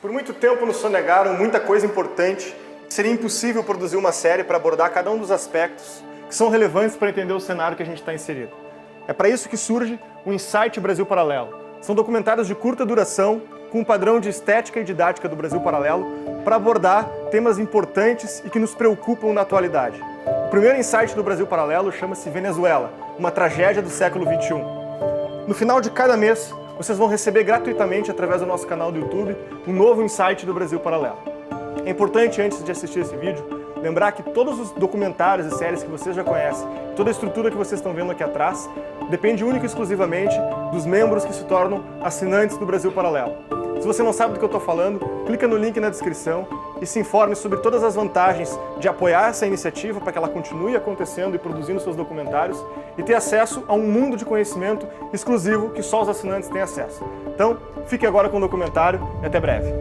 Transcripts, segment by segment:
Por muito tempo nos sonegaram muita coisa importante. Seria impossível produzir uma série para abordar cada um dos aspectos que são relevantes para entender o cenário que a gente está inserido. É para isso que surge o Insight Brasil Paralelo. São documentários de curta duração, com um padrão de estética e didática do Brasil Paralelo, para abordar temas importantes e que nos preocupam na atualidade. O primeiro Insight do Brasil Paralelo chama-se Venezuela, uma tragédia do século XXI. No final de cada mês, vocês vão receber gratuitamente, através do nosso canal do YouTube, um novo Insight do Brasil Paralelo. É importante, antes de assistir esse vídeo, lembrar que todos os documentários e séries que vocês já conhecem, toda a estrutura que vocês estão vendo aqui atrás, depende única e exclusivamente dos membros que se tornam assinantes do Brasil Paralelo. Se você não sabe do que eu estou falando, clica no link na descrição e se informe sobre todas as vantagens de apoiar essa iniciativa para que ela continue acontecendo e produzindo seus documentários e ter acesso a um mundo de conhecimento exclusivo que só os assinantes têm acesso. Então, fique agora com o documentário e até breve.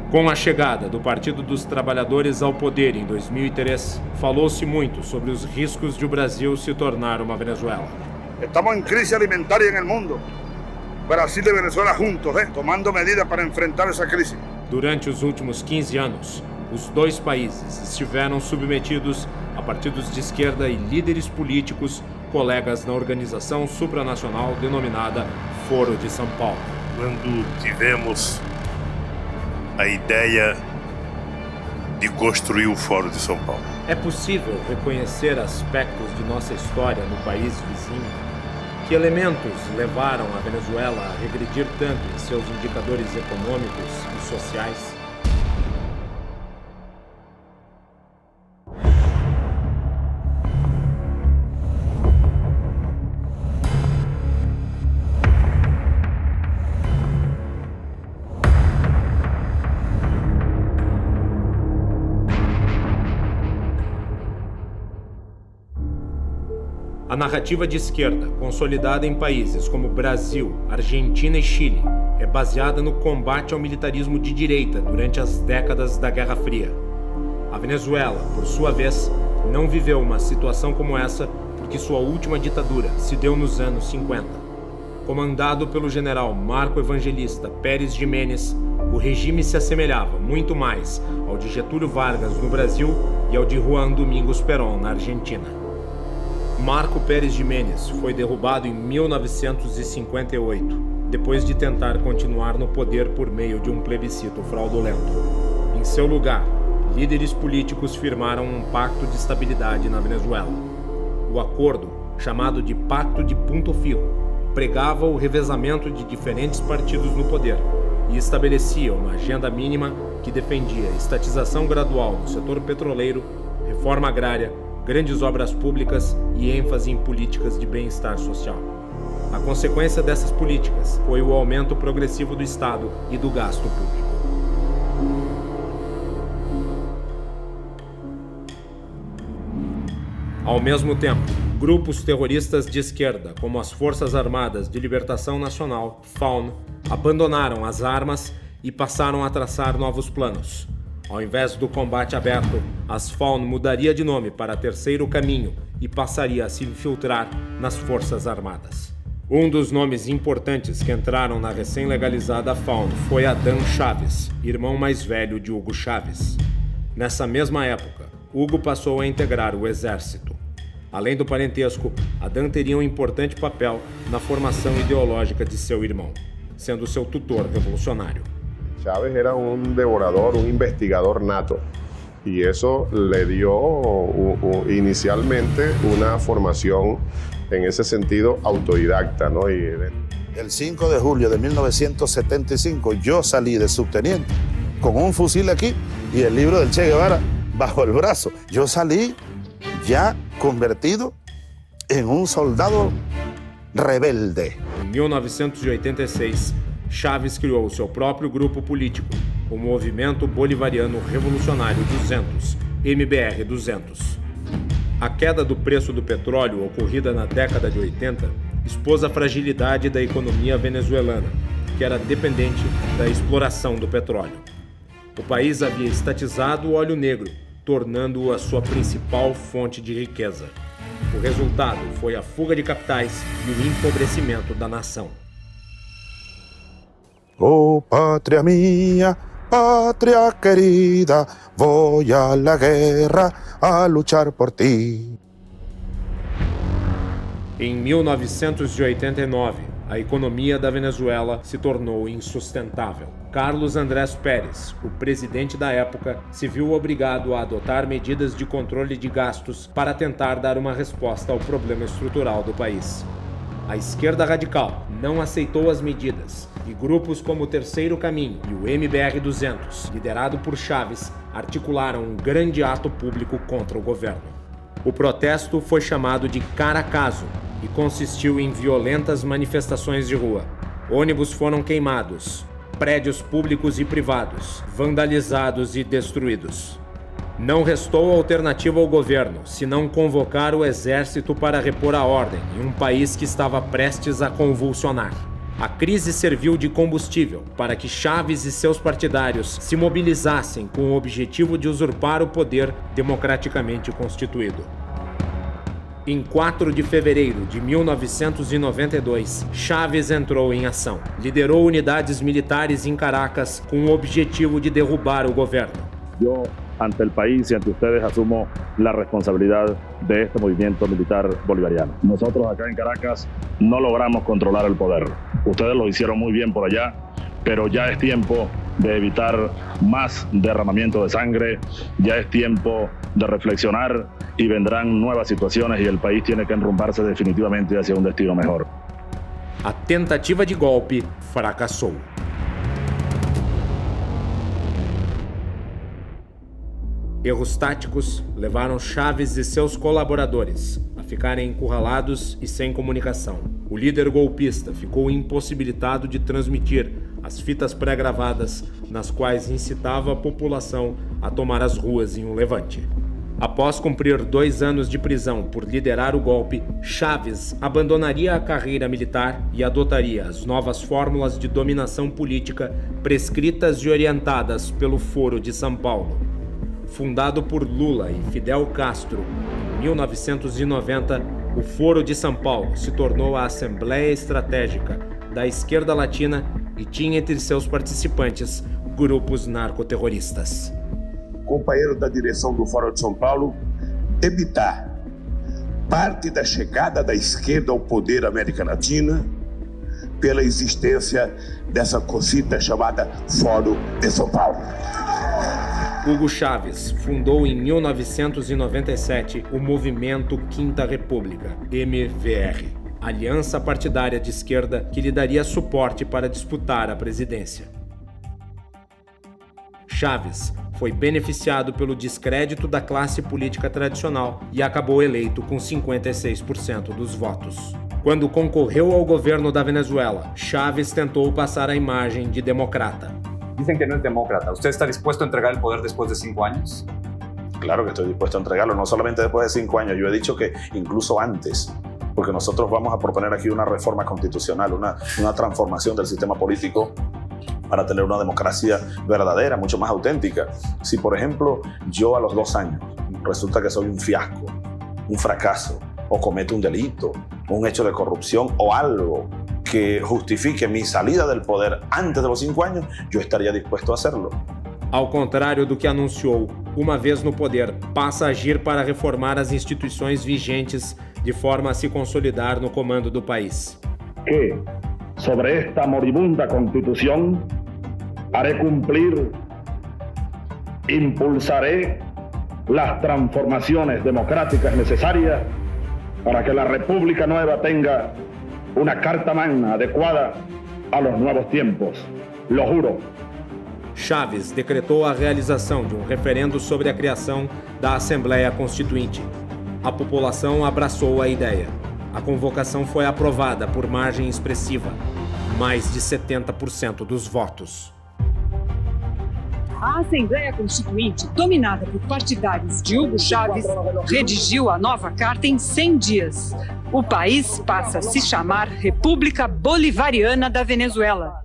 Com a chegada do Partido dos Trabalhadores ao poder em 2003, falou-se muito sobre os riscos de o Brasil se tornar uma Venezuela. Estamos em crise alimentaria no mundo. Brasil e Venezuela juntos, tomando medidas para enfrentar essa crise. Durante os últimos 15 anos, os dois países estiveram submetidos a partidos de esquerda e líderes políticos, colegas na organização supranacional denominada Foro de São Paulo. Quando tivemos a ideia de construir o Fórum de São Paulo. É possível reconhecer aspectos de nossa história no país vizinho? Que elementos levaram a Venezuela a regredir tanto em seus indicadores econômicos e sociais? A narrativa de esquerda, consolidada em países como Brasil, Argentina e Chile, é baseada no combate ao militarismo de direita durante as décadas da Guerra Fria. A Venezuela, por sua vez, não viveu uma situação como essa porque sua última ditadura se deu nos anos 50. Comandado pelo general Marco Evangelista Pérez Jiménez, o regime se assemelhava muito mais ao de Getúlio Vargas no Brasil e ao de Juan Domingos Perón na Argentina. Marco Pérez Jiménez foi derrubado em 1958, depois de tentar continuar no poder por meio de um plebiscito fraudulento. Em seu lugar, líderes políticos firmaram um pacto de estabilidade na Venezuela. O acordo, chamado de Pacto de Punto Fijo, pregava o revezamento de diferentes partidos no poder e estabelecia uma agenda mínima que defendia estatização gradual do setor petroleiro, reforma agrária, grandes obras públicas e ênfase em políticas de bem-estar social. A consequência dessas políticas foi o aumento progressivo do Estado e do gasto público. Ao mesmo tempo, grupos terroristas de esquerda, como as Forças Armadas de Libertação Nacional, FARC, abandonaram as armas e passaram a traçar novos planos. Ao invés do combate aberto, as FARC mudaria de nome para Terceiro Caminho e passaria a se infiltrar nas Forças Armadas. Um dos nomes importantes que entraram na recém-legalizada FARC foi Adán Chávez, irmão mais velho de Hugo Chávez. Nessa mesma época, Hugo passou a integrar o exército. Além do parentesco, Adán teria um importante papel na formação ideológica de seu irmão, sendo seu tutor revolucionário. Chávez era un devorador, un investigador nato, y eso le dio inicialmente una formación en ese sentido autodidacta, ¿no? El 5 de julio de 1975 yo salí de subteniente con un fusil aquí y el libro del Che Guevara bajo el brazo. Yo salí ya convertido en un soldado rebelde. En 1986, Chávez criou seu próprio grupo político, o Movimento Bolivariano Revolucionário 200, MBR-200. A queda do preço do petróleo ocorrida na década de 80 expôs a fragilidade da economia venezuelana, que era dependente da exploração do petróleo. O país havia estatizado o óleo negro, tornando-o a sua principal fonte de riqueza. O resultado foi a fuga de capitais e o empobrecimento da nação. Oh, patria mía, patria querida, voy a la guerra a luchar por ti. Em 1989, a economia da Venezuela se tornou insustentável. Carlos Andrés Pérez, o presidente da época, se viu obrigado a adotar medidas de controle de gastos para tentar dar uma resposta ao problema estrutural do país. A esquerda radical não aceitou as medidas e grupos como o Terceiro Caminho e o MBR-200, liderado por Chávez, articularam um grande ato público contra o governo. O protesto foi chamado de Caracazo e consistiu em violentas manifestações de rua. Ônibus foram queimados, prédios públicos e privados vandalizados e destruídos. Não restou alternativa ao governo, senão convocar o exército para repor a ordem em um país que estava prestes a convulsionar. A crise serviu de combustível para que Chávez e seus partidários se mobilizassem com o objetivo de usurpar o poder democraticamente constituído. Em 4 de fevereiro de 1992, Chávez entrou em ação. Liderou unidades militares em Caracas com o objetivo de derrubar o governo. Yo, ante el país y ante ustedes, asumo la responsabilidad de este movimiento militar bolivariano. Nosotros acá en Caracas no logramos controlar el poder. Ustedes lo hicieron muy bien por allá, pero ya es tiempo de evitar más derramamiento de sangre, ya es tiempo de reflexionar y vendrán nuevas situaciones y el país tiene que enrumbarse definitivamente hacia un destino mejor. A tentativa de golpe fracassou. Erros táticos levaram Chávez e seus colaboradores a ficarem encurralados e sem comunicação. O líder golpista ficou impossibilitado de transmitir as fitas pré-gravadas nas quais incitava a população a tomar as ruas em um levante. Após cumprir 2 anos de prisão por liderar o golpe, Chávez abandonaria a carreira militar e adotaria as novas fórmulas de dominação política prescritas e orientadas pelo Foro de São Paulo. Fundado por Lula e Fidel Castro em 1990, o Foro de São Paulo se tornou a Assembleia Estratégica da Esquerda Latina e tinha entre seus participantes grupos narcoterroristas. Companheiro da direção do Fórum de São Paulo, evitar parte da chegada da esquerda ao poder da América Latina pela existência dessa cosita chamada Fórum de São Paulo. Hugo Chávez fundou em 1997 o Movimento Quinta República, MVR, aliança partidária de esquerda que lhe daria suporte para disputar a presidência. Chávez foi beneficiado pelo descrédito da classe política tradicional e acabou eleito com 56% dos votos. Quando concorreu ao governo da Venezuela, Chávez tentou passar a imagem de democrata. Dicen que no es demócrata. ¿Usted está dispuesto a entregar el poder después de 5 años? Claro que estoy dispuesto a entregarlo, no solamente después de 5 años, yo he dicho que incluso antes, porque nosotros vamos a proponer aquí una reforma constitucional, una transformación del sistema político para tener una democracia verdadera, mucho más auténtica. Si, por ejemplo, yo a los 2 años resulta que soy un fiasco, un fracaso, o cometo un delito, un hecho de corrupción o algo que justifique mi salida del poder antes de los 5 años, yo estaría dispuesto a hacerlo. Ao contrário do que anunciou, uma vez no poder, passa a agir para reformar as instituições vigentes de forma a se consolidar no comando do país. Que sobre esta moribunda Constitución haré cumplir, impulsaré las transformaciones democráticas necesarias para que la República Nueva tenga una carta magna adecuada a los nuevos tiempos. Lo juro. Chávez decretou a realização de um referendo sobre a criação da Assembleia Constituinte. A população abraçou a ideia. A convocação foi aprovada por margem expressiva, mais de 70% dos votos. A Assembleia Constituinte, dominada por partidários de Hugo Chávez, redigiu a nova carta em 100 dias. O país passa a se chamar República Bolivariana da Venezuela.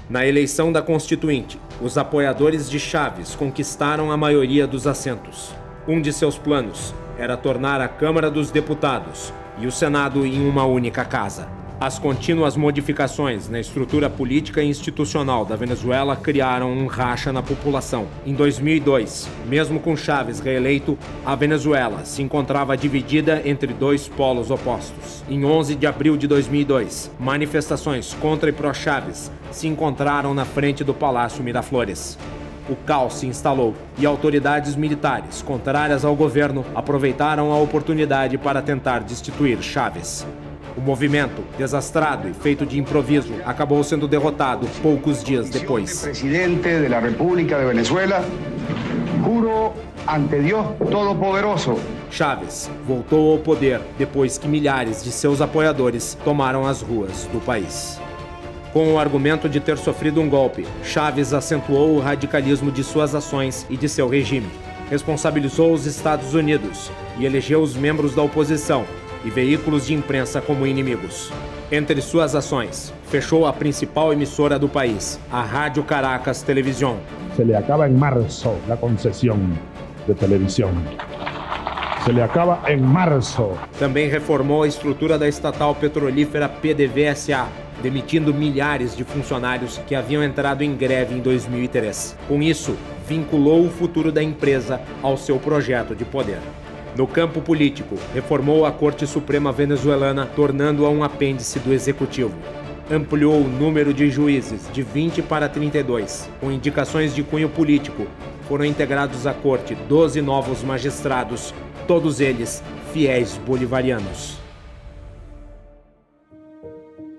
Na eleição da Constituinte, os apoiadores de Chávez conquistaram a maioria dos assentos. Um de seus planos era tornar a Câmara dos Deputados e o Senado em uma única casa. As contínuas modificações na estrutura política e institucional da Venezuela criaram um racha na população. Em 2002, mesmo com Chávez reeleito, a Venezuela se encontrava dividida entre dois polos opostos. Em 11 de abril de 2002, manifestações contra e pró-Chávez se encontraram na frente do Palácio Miraflores. O caos se instalou e autoridades militares, contrárias ao governo, aproveitaram a oportunidade para tentar destituir Chávez. O movimento, desastrado e feito de improviso, acabou sendo derrotado poucos dias depois. Presidente da República de Venezuela, juro ante Deus Todo-Poderoso. Chávez voltou ao poder depois que milhares de seus apoiadores tomaram as ruas do país. Com o argumento de ter sofrido um golpe, Chávez acentuou o radicalismo de suas ações e de seu regime. Responsabilizou os Estados Unidos e elegeu os membros da oposição e veículos de imprensa como inimigos. Entre suas ações, fechou a principal emissora do país, a Rádio Caracas Televisión. Se le acaba en marzo la concesión de televisión. Se le acaba en marzo. Também reformou a estrutura da estatal petrolífera PDVSA, demitindo milhares de funcionários que haviam entrado em greve em 2003. Com isso, vinculou o futuro da empresa ao seu projeto de poder. No campo político, reformou a Corte Suprema venezuelana, tornando-a um apêndice do Executivo. Ampliou o número de juízes de 20 para 32. Com indicações de cunho político, foram integrados à Corte 12 novos magistrados, todos eles fiéis bolivarianos.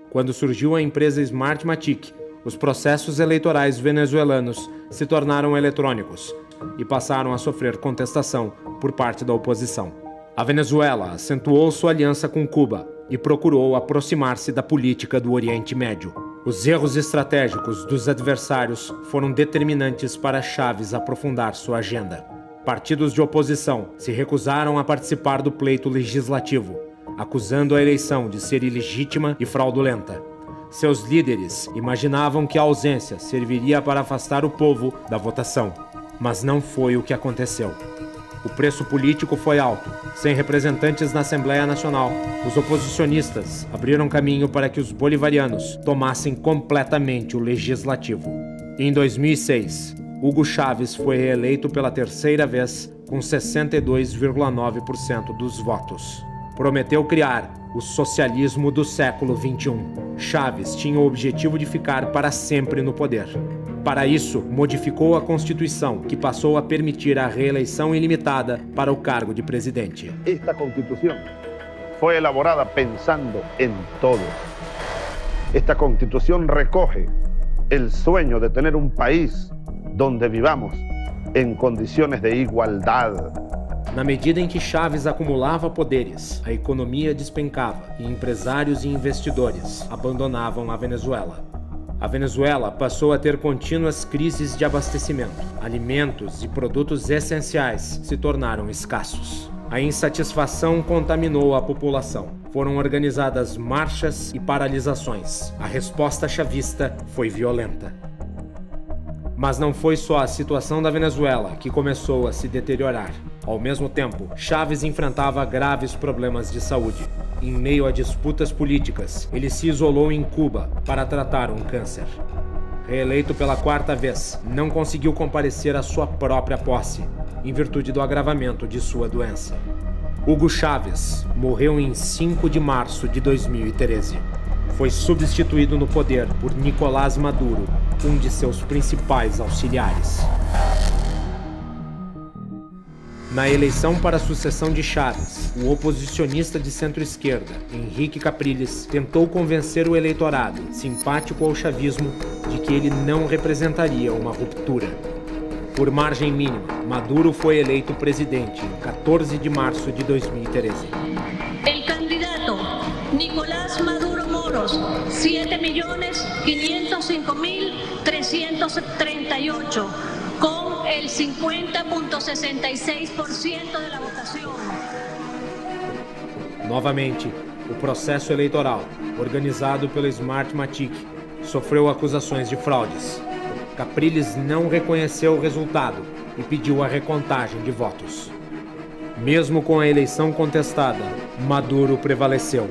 Quando surgiu a empresa Smartmatic, os processos eleitorais venezuelanos se tornaram eletrônicos e passaram a sofrer contestação por parte da oposição. A Venezuela acentuou sua aliança com Cuba e procurou aproximar-se da política do Oriente Médio. Os erros estratégicos dos adversários foram determinantes para Chávez aprofundar sua agenda. Partidos de oposição se recusaram a participar do pleito legislativo, acusando a eleição de ser ilegítima e fraudulenta. Seus líderes imaginavam que a ausência serviria para afastar o povo da votação, mas não foi o que aconteceu. O preço político foi alto. Sem representantes na Assembleia Nacional, os oposicionistas abriram caminho para que os bolivarianos tomassem completamente o legislativo. Em 2006, Hugo Chávez foi reeleito pela terceira vez com 62,9% dos votos. Prometeu criar o socialismo do século XXI. Chávez tinha o objetivo de ficar para sempre no poder. Para isso, modificou a Constituição, que passou a permitir a reeleição ilimitada para o cargo de presidente. Esta Constitución fue elaborada pensando en todos. Esta Constitución recoge el sueño de tener un país donde vivamos en condiciones de igualdad. Na medida em que Chávez acumulava poderes, a economia despencava e empresários e investidores abandonavam a Venezuela. A Venezuela passou a ter contínuas crises de abastecimento. Alimentos e produtos essenciais se tornaram escassos. A insatisfação contaminou a população. Foram organizadas marchas e paralisações. A resposta chavista foi violenta. Mas não foi só a situação da Venezuela que começou a se deteriorar. Ao mesmo tempo, Chávez enfrentava graves problemas de saúde. Em meio a disputas políticas, ele se isolou em Cuba para tratar um câncer. Reeleito pela quarta vez, não conseguiu comparecer à sua própria posse, em virtude do agravamento de sua doença. Hugo Chávez morreu em 5 de março de 2013. Foi substituído no poder por Nicolás Maduro, um de seus principais auxiliares. Na eleição para a sucessão de Chávez, o oposicionista de centro-esquerda, Henrique Capriles, tentou convencer o eleitorado, simpático ao chavismo, de que ele não representaria uma ruptura. Por margem mínima, Maduro foi eleito presidente em 14 de março de 2013. El candidato Nicolás Maduro Moros, 7.505.338, con el 50,66% de la votación. Novamente, o processo eleitoral, organizado pela Smartmatic, sofreu acusações de fraudes. Capriles não reconheceu o resultado e pediu a recontagem de votos. Mesmo com a eleição contestada, Maduro prevaleceu.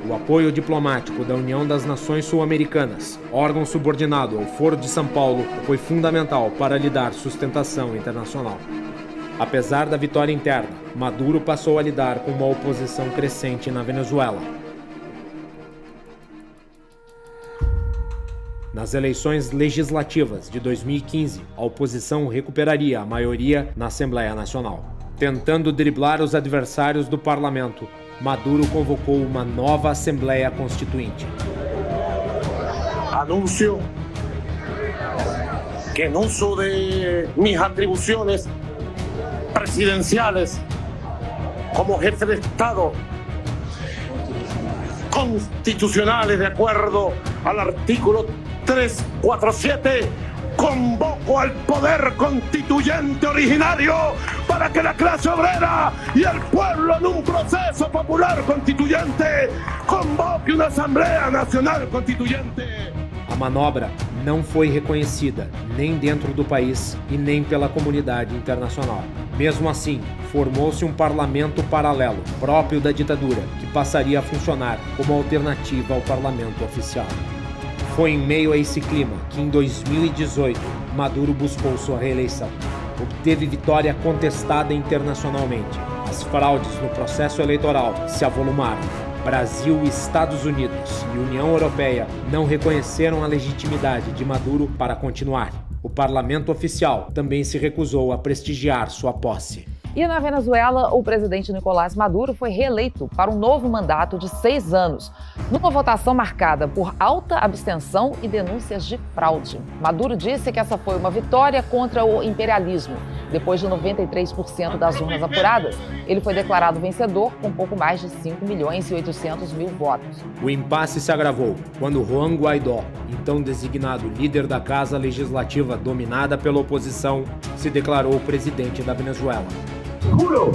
O apoio diplomático da União das Nações Sul-Americanas, órgão subordinado ao Foro de São Paulo, foi fundamental para lhe dar sustentação internacional. Apesar da vitória interna, Maduro passou a lidar com uma oposição crescente na Venezuela. Nas eleições legislativas de 2015, a oposição recuperaria a maioria na Assembleia Nacional. Tentando driblar os adversários do parlamento, Maduro convocou uma nova Assembleia Constituinte. Anuncio que en uso de mis atribuciones presidenciales como jefe de Estado constitucionales de acuerdo al artículo 347, convoco al poder constituyente originario para que la clase obrera y el pueblo en un proceso popular constituyente convoque una Asamblea Nacional Constituyente. A manobra não foi reconhecida nem dentro do país e nem pela comunidade internacional. Mesmo assim, formou-se um parlamento paralelo, próprio da ditadura, que passaria a funcionar como alternativa ao parlamento oficial. Foi em meio a esse clima que, em 2018, Maduro buscou sua reeleição. Obteve vitória contestada internacionalmente. As fraudes no processo eleitoral se avolumaram. Brasil, Estados Unidos e União Europeia não reconheceram a legitimidade de Maduro para continuar. O parlamento oficial também se recusou a prestigiar sua posse. E na Venezuela, o presidente Nicolás Maduro foi reeleito para um novo mandato de 6 anos, numa votação marcada por alta abstenção e denúncias de fraude. Maduro disse que essa foi uma vitória contra o imperialismo. Depois de 93% das urnas apuradas, ele foi declarado vencedor com pouco mais de 5.800.000 votos. O impasse se agravou quando Juan Guaidó, então designado líder da Casa Legislativa dominada pela oposição, se declarou presidente da Venezuela. Juro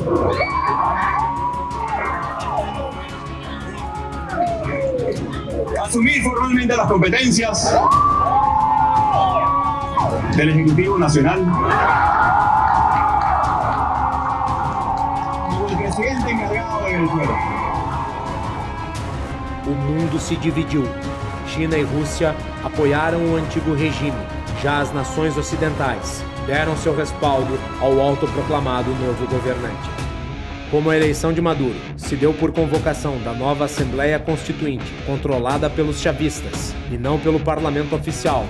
asumir formalmente las competencias del Ejecutivo Nacional como el presidente encargado de Venezuela. O mundo se dividiu. China e Rússia apoiaram o antigo regime. Já as nações ocidentais deram seu respaldo ao autoproclamado novo governante. Como a eleição de Maduro se deu por convocação da nova Assembleia Constituinte, controlada pelos chavistas e não pelo parlamento oficial,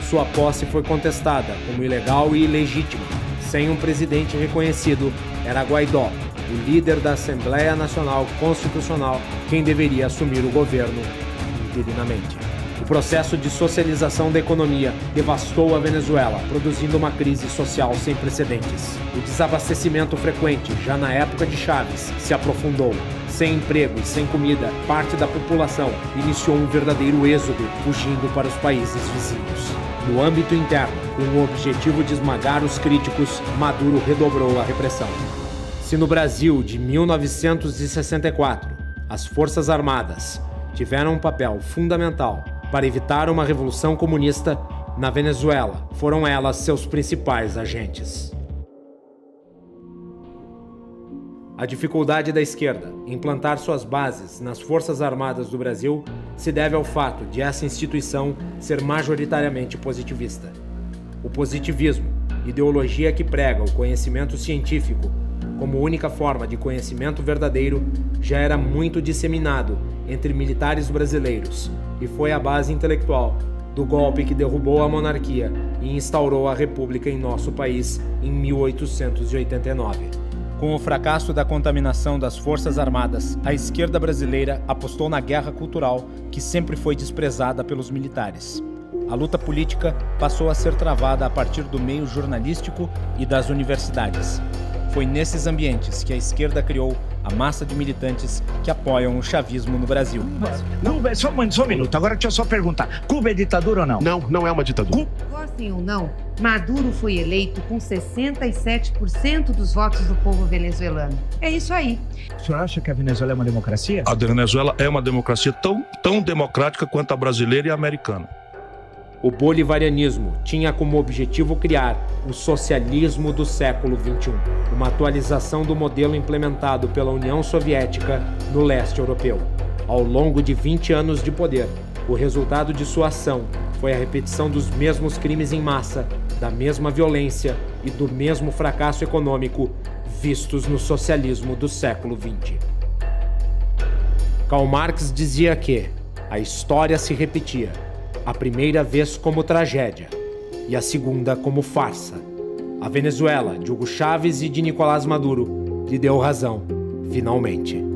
sua posse foi contestada como ilegal e ilegítima. Sem um presidente reconhecido, era Guaidó, o líder da Assembleia Nacional Constitucional, quem deveria assumir o governo interinamente. O processo de socialização da economia devastou a Venezuela, produzindo uma crise social sem precedentes. O desabastecimento frequente, já na época de Chávez, se aprofundou. Sem emprego e sem comida, parte da população iniciou um verdadeiro êxodo, fugindo para os países vizinhos. No âmbito interno, com o objetivo de esmagar os críticos, Maduro redobrou a repressão. Se no Brasil de 1964, as Forças Armadas tiveram um papel fundamental para evitar uma revolução comunista, na Venezuela foram elas seus principais agentes. A dificuldade da esquerda em implantar suas bases nas Forças Armadas do Brasil se deve ao fato de essa instituição ser majoritariamente positivista. O positivismo, ideologia que prega o conhecimento científico como única forma de conhecimento verdadeiro, já era muito disseminado entre militares brasileiros e foi a base intelectual do golpe que derrubou a monarquia e instaurou a república em nosso país em 1889. Com o fracasso da contaminação das Forças Armadas, a esquerda brasileira apostou na guerra cultural, que sempre foi desprezada pelos militares. A luta política passou a ser travada a partir do meio jornalístico e das universidades. Foi nesses ambientes que a esquerda criou a massa de militantes que apoiam o chavismo no Brasil. Cuba, só um minuto, agora deixa eu só perguntar. Cuba é ditadura ou não? Não, não é uma ditadura. Gostem ou não, Maduro foi eleito com 67% dos votos do povo venezuelano. É isso aí. O senhor acha que a Venezuela é uma democracia? A Venezuela é uma democracia tão democrática quanto a brasileira e a americana. o bolivarianismo tinha como objetivo criar o socialismo do século XXI, uma atualização do modelo implementado pela União Soviética no leste europeu. Ao longo de 20 anos de poder, o resultado de sua ação foi a repetição dos mesmos crimes em massa, da mesma violência e do mesmo fracasso econômico vistos no socialismo do século XX. Karl Marx dizia que a história se repetia, a primeira vez como tragédia e a segunda como farsa. A Venezuela de Hugo Chávez e de Nicolás Maduro lhe deu razão, finalmente.